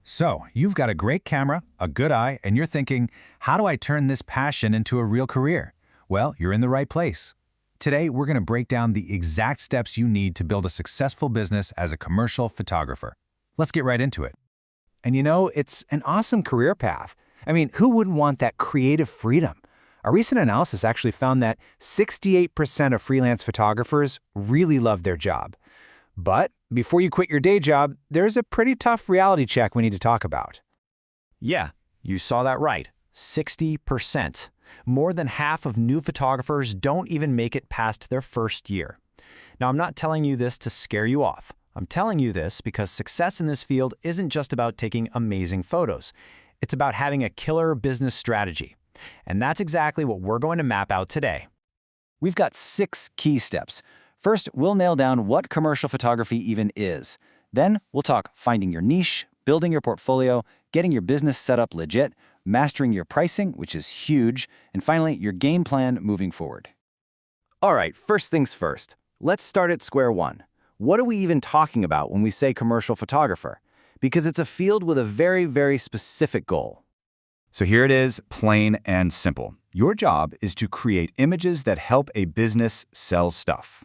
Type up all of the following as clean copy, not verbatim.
So, you've got a great camera, a good eye, and you're thinking, how do I turn this passion into a real career? Well, you're in the right place. Today, we're going to break down the exact steps you need to build a successful business as a commercial photographer. Let's get right into it. And it's an awesome career path. I mean, who wouldn't want that creative freedom? A recent analysis actually found that 68% of freelance photographers really love their job. But before you quit your day job, there's a pretty tough reality check we need to talk about. Yeah, you saw that right. 60%. More than half of new photographers don't even make it past their first year. Now, I'm not telling you this to scare you off. I'm telling you this because success in this field isn't just about taking amazing photos. It's about having a killer business strategy. And that's exactly what we're going to map out today. We've got 6 key steps. First, we'll nail down what commercial photography even is. Then, we'll talk finding your niche, building your portfolio, getting your business set up legit, mastering your pricing, which is huge, and finally, your game plan moving forward. All right, first things first. Let's start at square one. What are we even talking about when we say commercial photographer? Because it's a field with a very, very specific goal. So here it is, plain and simple. Your job is to create images that help a business sell stuff.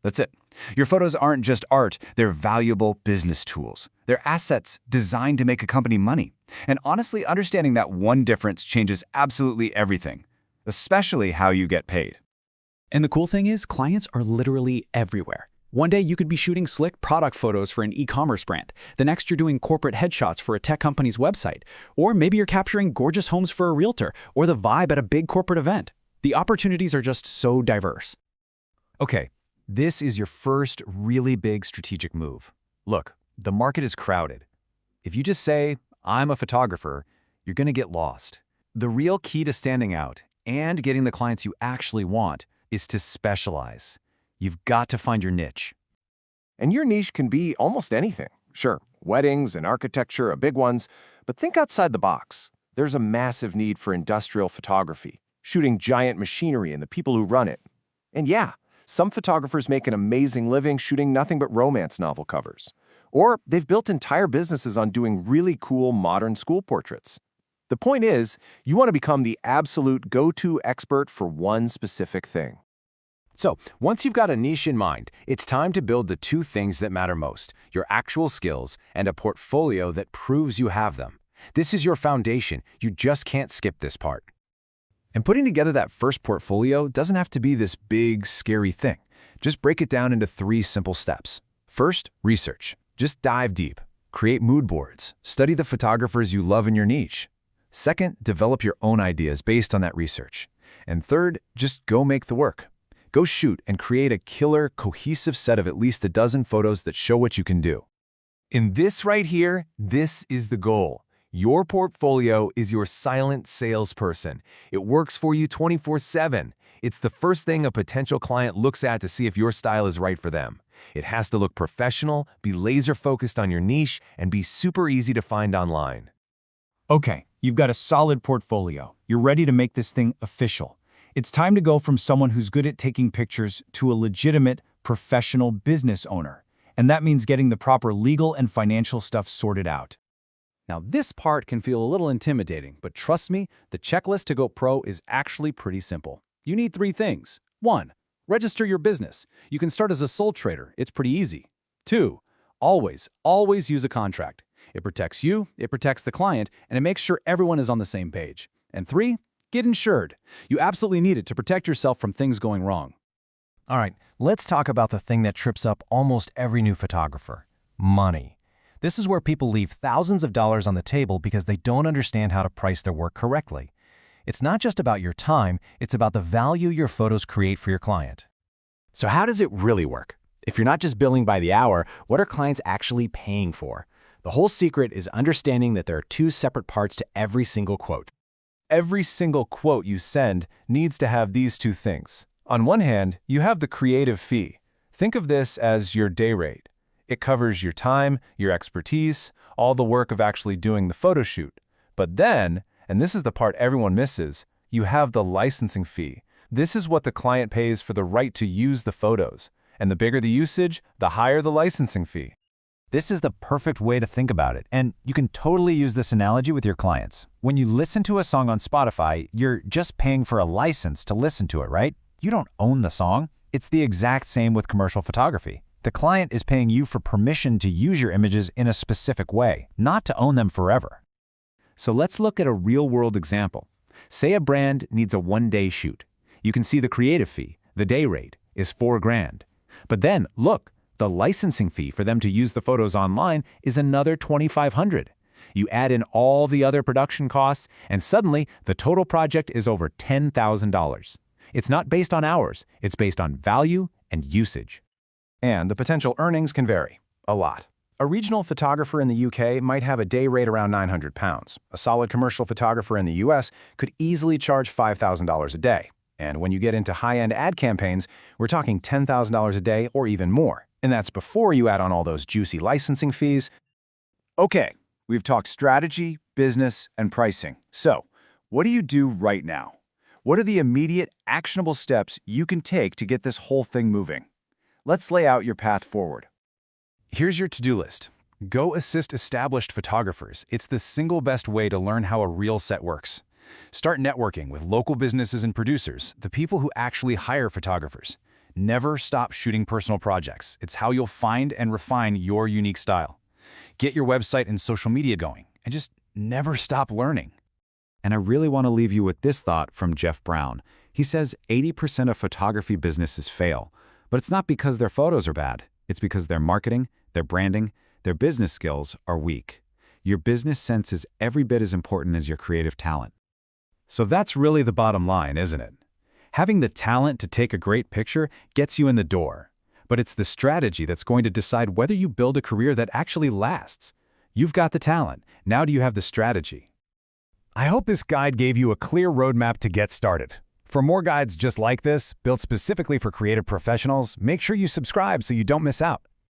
That's it. Your photos aren't just art, they're valuable business tools. They're assets designed to make a company money. And honestly, understanding that one difference changes absolutely everything, especially how you get paid. And the cool thing is, clients are literally everywhere. One day you could be shooting slick product photos for an e-commerce brand. The next you're doing corporate headshots for a tech company's website. Or maybe you're capturing gorgeous homes for a realtor or the vibe at a big corporate event. The opportunities are just so diverse. Okay, this is your first really big strategic move. Look, the market is crowded. If you just say, I'm a photographer, you're going to get lost. The real key to standing out and getting the clients you actually want is to specialize. You've got to find your niche. And your niche can be almost anything. Sure, weddings and architecture are big ones, but think outside the box. There's a massive need for industrial photography, shooting giant machinery and the people who run it. And yeah, some photographers make an amazing living shooting nothing but romance novel covers. Or they've built entire businesses on doing really cool modern school portraits. The point is, you want to become the absolute go-to expert for one specific thing. So, once you've got a niche in mind, it's time to build the 2 things that matter most, your actual skills and a portfolio that proves you have them. This is your foundation. You just can't skip this part. And putting together that first portfolio doesn't have to be this big, scary thing. Just break it down into 3 simple steps. First, research. Just dive deep. Create mood boards. Study the photographers you love in your niche. Second, develop your own ideas based on that research. And third, just go make the work. Go shoot and create a killer, cohesive set of at least a dozen photos that show what you can do. In this right here, this is the goal. Your portfolio is your silent salesperson. It works for you 24/7. It's the first thing a potential client looks at to see if your style is right for them. It has to look professional, be laser-focused on your niche, and be super easy to find online. Okay, you've got a solid portfolio. You're ready to make this thing official. It's time to go from someone who's good at taking pictures to a legitimate, professional business owner. And that means getting the proper legal and financial stuff sorted out. Now, this part can feel a little intimidating, but trust me, the checklist to go pro is actually pretty simple. You need 3 things. 1. Register your business. You can start as a sole trader. It's pretty easy. 2. Always use a contract. It protects you, it protects the client, and it makes sure everyone is on the same page. And 3. Get insured. You absolutely need it to protect yourself from things going wrong. All right, let's talk about the thing that trips up almost every new photographer: money. This is where people leave thousands of dollars on the table because they don't understand how to price their work correctly. It's not just about your time, it's about the value your photos create for your client. So how does it really work? If you're not just billing by the hour, what are clients actually paying for? The whole secret is understanding that there are 2 separate parts to every single quote. Every single quote you send needs to have these 2 things. On one hand, you have the creative fee. Think of this as your day rate. It covers your time, your expertise, all the work of actually doing the photo shoot. But then, and this is the part everyone misses, you have the licensing fee. This is what the client pays for the right to use the photos. And the bigger the usage, the higher the licensing fee. This is the perfect way to think about it, and you can totally use this analogy with your clients. When you listen to a song on Spotify, you're just paying for a license to listen to it, right? You don't own the song. It's the exact same with commercial photography. The client is paying you for permission to use your images in a specific way, not to own them forever. So let's look at a real-world example. Say a brand needs a one-day shoot. You can see the creative fee, the day rate, is $4,000. But then, look, the licensing fee for them to use the photos online is another $2,500. You add in all the other production costs, and suddenly the total project is over $10,000. It's not based on hours, it's based on value and usage. And the potential earnings can vary a lot. A regional photographer in the UK might have a day rate around £900. A solid commercial photographer in the US could easily charge $5,000 a day. And when you get into high-end ad campaigns, we're talking $10,000 a day or even more. And that's before you add on all those juicy licensing fees. Okay, we've talked strategy, business, and pricing. So, what do you do right now? What are the immediate, actionable steps you can take to get this whole thing moving? Let's lay out your path forward. Here's your to-do list. Go assist established photographers. It's the single best way to learn how a real set works. Start networking with local businesses and producers, the people who actually hire photographers. Never stop shooting personal projects. It's how you'll find and refine your unique style. Get your website and social media going, and just never stop learning. And I really want to leave you with this thought from Jeff Brown. He says 80% of photography businesses fail, but it's not because their photos are bad. It's because their marketing, their branding, their business skills are weak. Your business sense is every bit as important as your creative talent. So that's really the bottom line, isn't it? Having the talent to take a great picture gets you in the door, but it's the strategy that's going to decide whether you build a career that actually lasts. You've got the talent. Now do you have the strategy? I hope this guide gave you a clear roadmap to get started. For more guides just like this, built specifically for creative professionals, make sure you subscribe so you don't miss out.